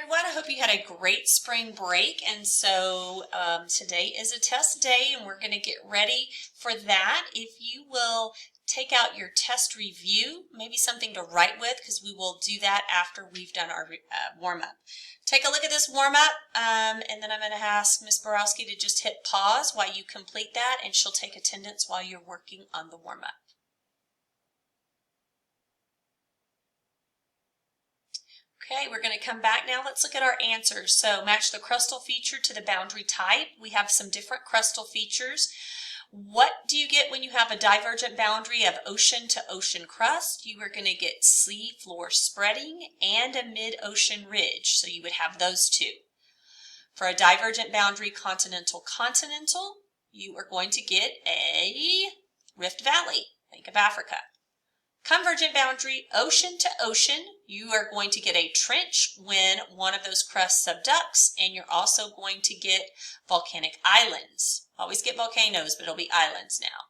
everyone. I hope you had a great spring break. And so today is a test day and we're going to get ready for that. If you will take out your test review, maybe something to write with, because we will do that after we've done our warm-up. Take a look at this warm-up and then I'm going to ask Ms. Borowski to just hit pause while you complete that, and she'll take attendance while you're working on the warm-up. Okay, we're going to come back now. Let's look at our answers. So match the crustal feature to the boundary type. We have some different crustal features. What do you get when you have a divergent boundary of ocean to ocean crust? You are going to get sea floor spreading and a mid-ocean ridge. So you would have those two. For a divergent boundary continental-continental, you are going to get a rift valley. Think of Africa. Convergent boundary, ocean to ocean, you are going to get a trench when one of those crusts subducts, and you're also going to get volcanic islands. Always get volcanoes, but it'll be islands now.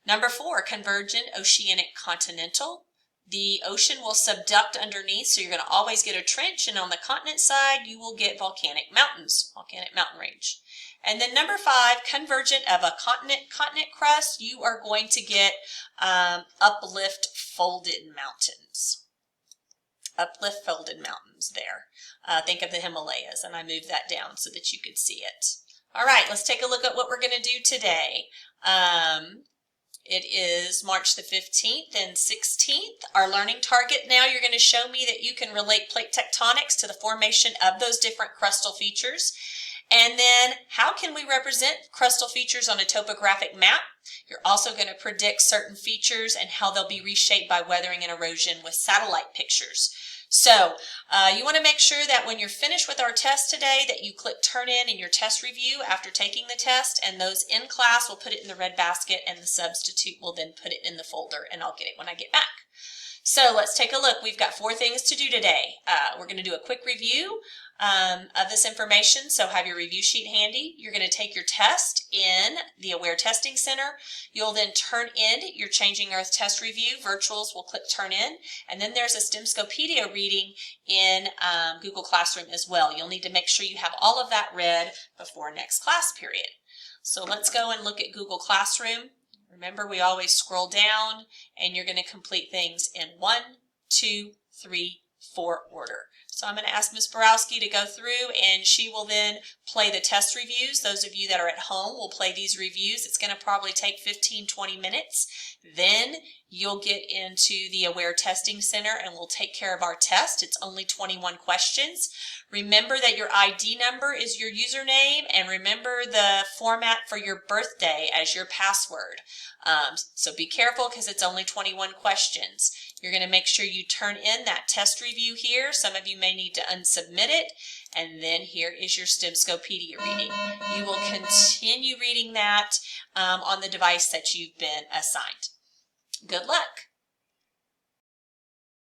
Number 4, convergent oceanic continental. The ocean will subduct underneath, so you're going to always get a trench, and on the continent side, you will get volcanic mountains, volcanic mountain range. And then number 5, convergent of a continent crust, you are going to get uplift folded mountains. Uplift folded mountains there. Think of the Himalayas, and I moved that down so that you could see it. All right, let's take a look at what we're going to do today. It is March the 15th and 16th. Our learning target now, you're going to show me that you can relate plate tectonics to the formation of those different crustal features. And then how can we represent crustal features on a topographic map? You're also going to predict certain features and how they'll be reshaped by weathering and erosion with satellite pictures. So you want to make sure that when you're finished with our test today that you click turn in your test review after taking the test, and those in class will put it in the red basket and the substitute will then put it in the folder, and I'll get it when I get back. So let's take a look. We've got 4 things to do today. We're going to do a quick review of this information, so have your review sheet handy. You're going to take your test in the Aware Testing Center. You'll then turn in your Changing Earth test review. Virtuals will click turn in, and then there's a STEMscopedia reading in Google Classroom as well. You'll need to make sure you have all of that read before next class period. So let's go and look at Google Classroom. Remember, we always scroll down, and you're going to complete things in 1, 2, 3, 4 order. So I'm going to ask Ms. Borowski to go through, and she will then play the test reviews. Those of you that are at home will play these reviews. It's going to probably take 15-20 minutes. Then you'll get into the Aware Testing Center, and we'll take care of our test. It's only 21 questions. Remember that your ID number is your username, and remember the format for your birthday as your password. So be careful because it's only 21 questions. You're going to make sure you turn in that test review here. Some of you may need to unsubmit it. And then here is your STEMscopedia reading. You will continue reading that on the device that you've been assigned. Good luck.